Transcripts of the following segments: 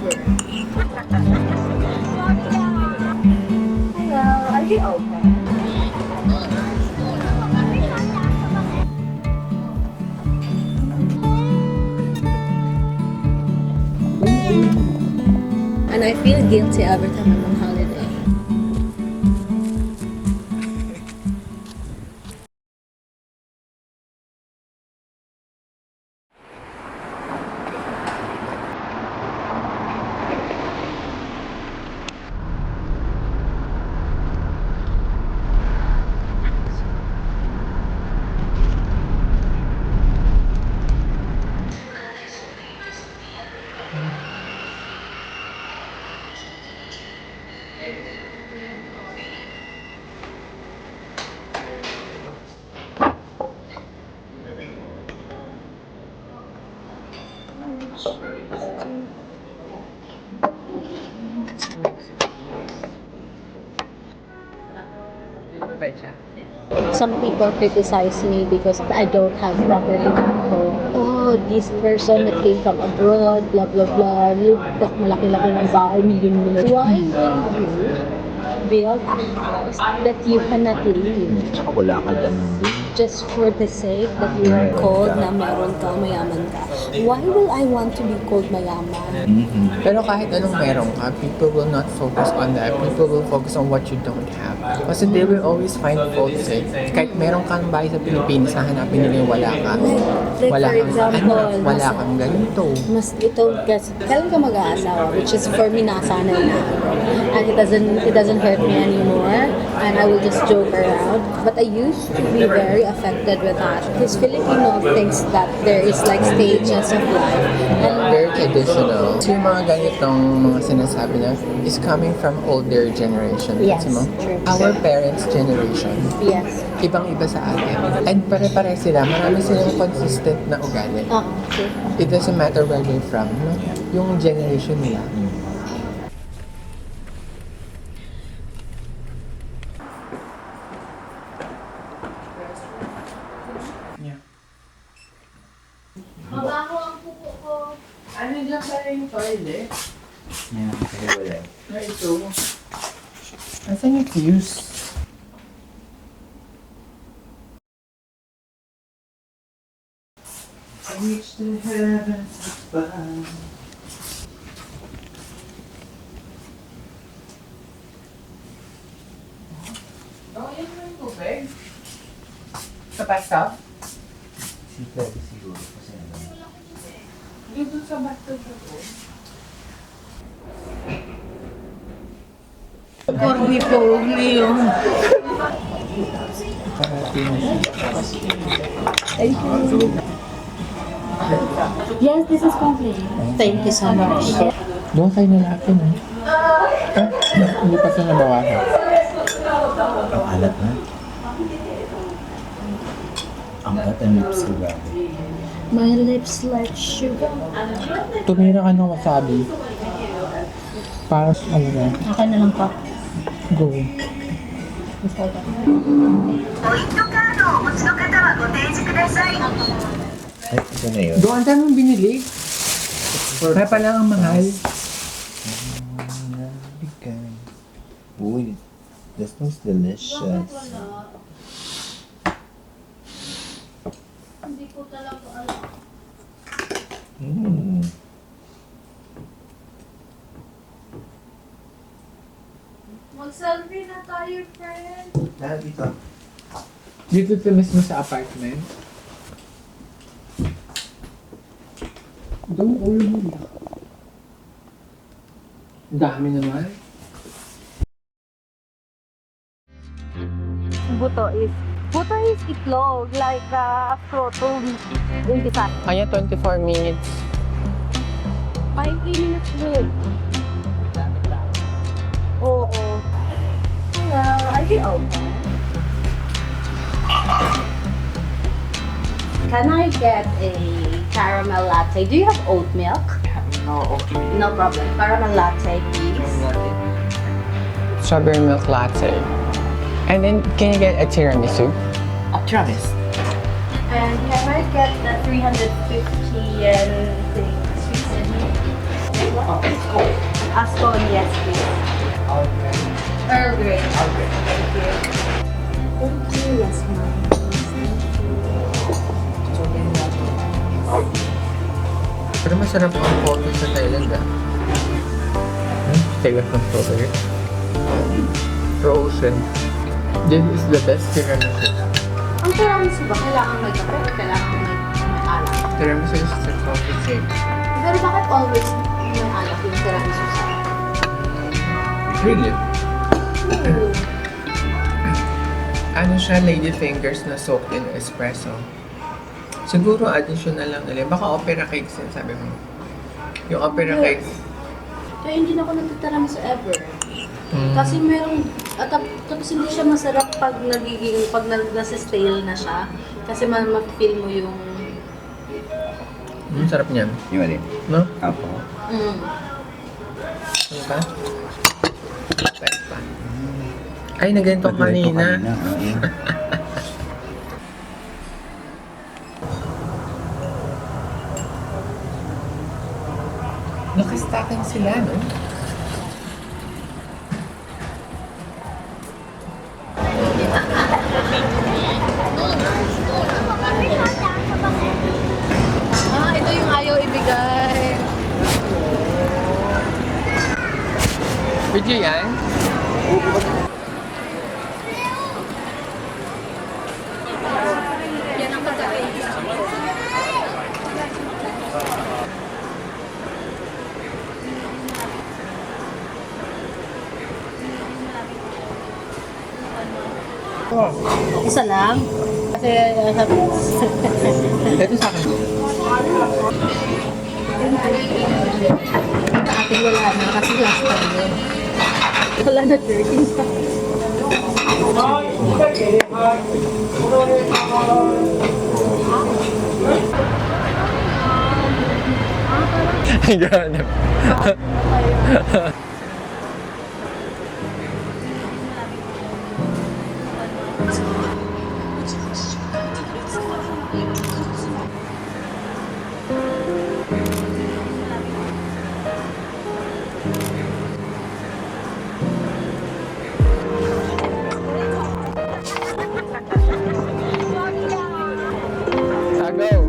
Hello, are you open? And I feel guilty every time I'm on holiday. Some people criticize me because I don't have proper info. Oh, this person that came from abroad, blah blah blah. Look, malaki-laki ng bahay, million. Why will you build a house that you cannot live? Tsaka wala ka lang din. Just for the sake that you are called na meron ka, mayaman ka. Why will I want to be called mayaman? Pero kahit anong meron ka, people will not focus on that. People will focus on what you don't have. Kasi they will always find faults eh. Kahit meron kang bahay sa Pilipinas, hahanapin nila yung wala ka. Like Wala for kang example, wala kang ganito. mas ito kasi kailan ka mag-aasawa, which is for me nasanay na ako. And it doesn't hurt me anymore, and I will just joke around. But I used to be very affected with that because Filipino thinks that there is like stages of life, and Very traditional. So yung mga ganitong mga sinasabi na is coming from older generation. Yes, Kasi mo, true. our parents' generation, yes. ibang-iba sa atin. And pare-pare sila, marami silang consistent na ugali. Okay. It doesn't matter where they're from, no? Yung generation nila. Yeah. Mabaho ang pupo ko. Ano dyan pala yung toilet? Yan, kaya wala. Na ito. Asan yung fuse? I reach the heavens above. Oh, yan na yung tubig. Kapag stop? Siguro kasi ano. Dito sa bathtub ko. Cornico ngayon. Thank you. Yes, this is complete. Thank you so much. Doon kayo nalapin eh. Hindi pa siya nabawasan. Ang alat na. Ang alat ang lips ko grabe. My lips like sugar. Tumira ka ng wasabi. Para sa ano na. Akin na lang pa. Go. Ay, ito na yun. Doon, ang daming binili. Kaya pala ang mahal. Uy, this one's delicious. Hindi ko talaga alam. Mm. Mag-selfie na tayo, friend. Dito. Dito ito mismo sa apartment. Doon, ulo mo. Ang dami naman. Buto is itlog, like scrotum in design. Kaya 24 minutes. 5 minutes good. Oo. Hello, are you open? Can I get a caramel latte? Do you have oat milk? No, okay. No problem. Caramel latte, please. Strawberry milk latte. And then, can you get a tiramisu? Travis. And can I get the 350 yen thing? Sweet and Ascon, yes, please. Earl Grey. Thank you. Thank you, yes, ma'am. Pero masarap ang photo sa Thailand Take a photo here. Frozen. This is the best tiramisu. Ang tiramisu ba? Kailangan may kape o kailangan may alak? Tiramisu is the coffee cake. Pero bakit always may alak yung tiramisu sa Really? Ano siya, lady fingers na soaked in espresso. Siguro additional lang nila. Baka opera cakes yun, sabi mo. Yung opera cakes. Kaya hindi na ako nagtitiramisu ever. Kasi merong, tapos hindi siya masarap pag nasa stale na siya. Kasi ma-feel mo yung... Sarap niyan. Yung alin? No? Apo. Ano ka? Ay, naganito kanina. Nakastakin sila, no? Ito yung ayaw ibigay. Video yan? Yan ang pagkain. Isa lang? Kasi Ito sa akin. sa atin wala na kasi last time yun. Wala na 13 pa. Ganap. Go.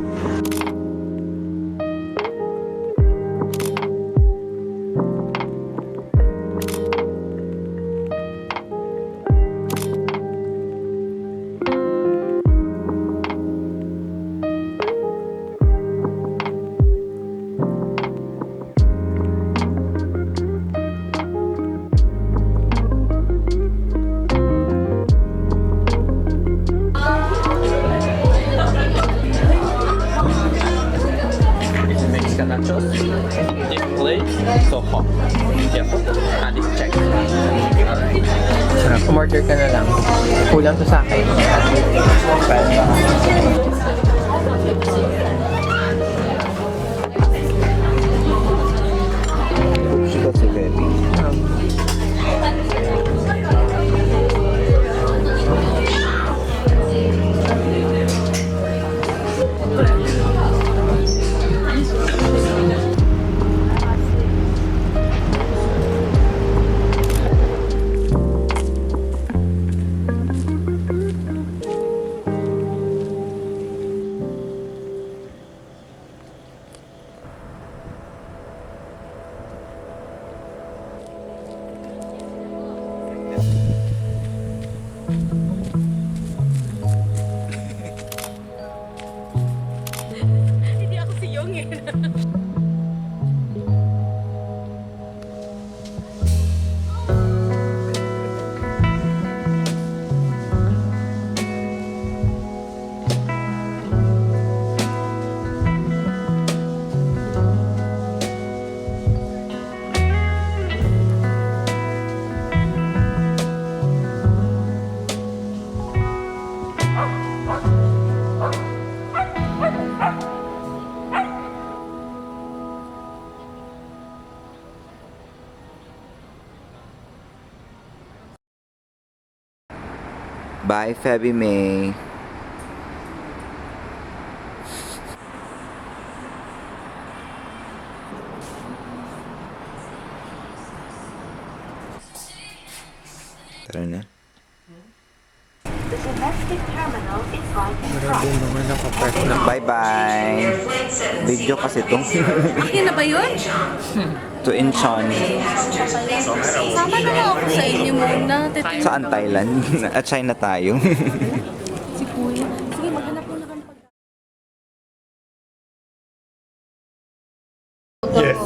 nachos, deep plate, so hot. Careful, and it's check. Alright. Kumorder ka na lang. Kulang to sa akin. She got a baby. Hindi ako si Yong eh. Bye, Febby May. Grabe naman nakapark na. Bye-bye. Video kasi to. Akin na ba yun? To Incheon. Sama na lang ako sa inyo muna. Saan Thailand? At China tayo. Si Kuya. Sige, maghanap muna kami. Yes.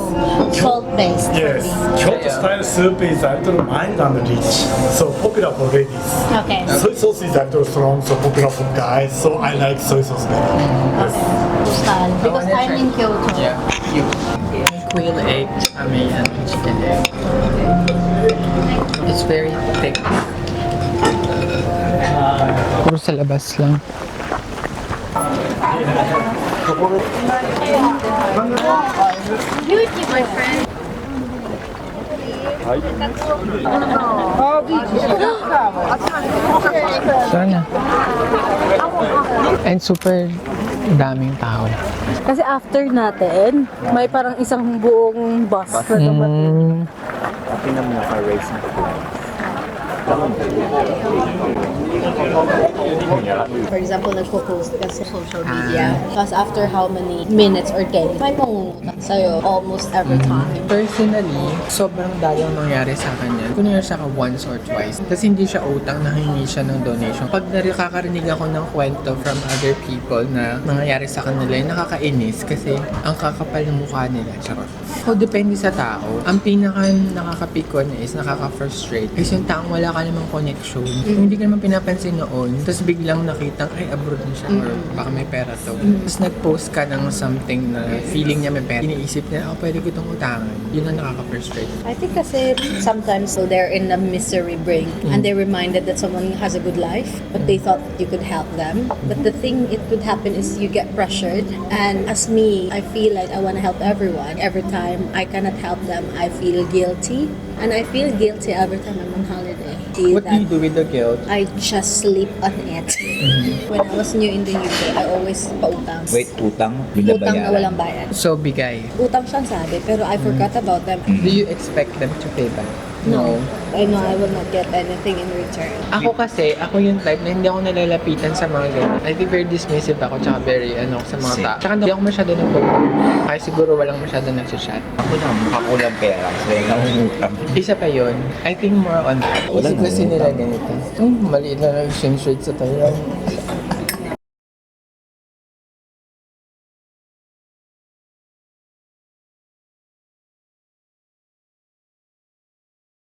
Salt-based. Yes. Kyoto style soup is a little mild and rich, so popular for ladies. Okay. Soy sauce is a little strong, so popular for guys. So I like soy sauce better. Saan? Because I'm in Kyoto. Yeah, you. May quail egg, tsaka may chicken egg. It's very thick. Puro sa labas lang. My friend. Sana. And super daming tao. Kasi after natin, may parang isang buong bus na dumating. Tingnan mo naka-race na po. For example, nagpo-post ka sa social media. Tapos after how many minutes or days, may mangungutang sa'yo almost every time. Personally, sobrang dalang nangyari sa akin yan. Kunyari siya ka once or twice. Kasi hindi siya utang, nahingi siya ng donation. Pag nakakarinig ako ng kwento from other people na nangyayari sa kanila, yung nakakainis kasi ang kakapal ng mukha nila. Charot. So, depende sa tao. Ang pinaka nakakapikon is nakaka-frustrate. Kasi yung taong wala ka namang connection. Hindi ka naman pinapansin noon. Tapos biglang nakita, ay, abroad na siya. Or baka may pera to. Tapos nag-post ka ng something na feeling niya may pera. Iniisip niya, pwede ko itong utangan. Yun ang nakaka-frustrate. I think kasi sometimes so they're in a misery brink and they're reminded that someone has a good life but they thought you could help them. But the thing it could happen is you get pressured, and as me, I feel like I want to help everyone. Every time I cannot help them, I feel guilty. And I feel guilty every time I'm on holiday. What do you do with the guilt? I just sleep on it. When I was new in the UK, I always pautang. Wait, utang? Utang na walang bayad. So, bigay. Utang siyang sabi, pero I forgot about them. Do you expect them to pay back? No. I know I will not get anything in return. Ako kasi, ako yung type na hindi ako nalalapitan sa mga ganyan. I think very dismissive ako, tsaka very, sa mga tao. Tsaka hindi ako masyado nag-go. Kaya siguro walang masyado nagsishot. Ako na, makakulang pera. So, yung nangungutang. Isa pa yun, I think more on that. Wala Isip kasi nila ganito. Maliit na lang exchange rate sa Thailand.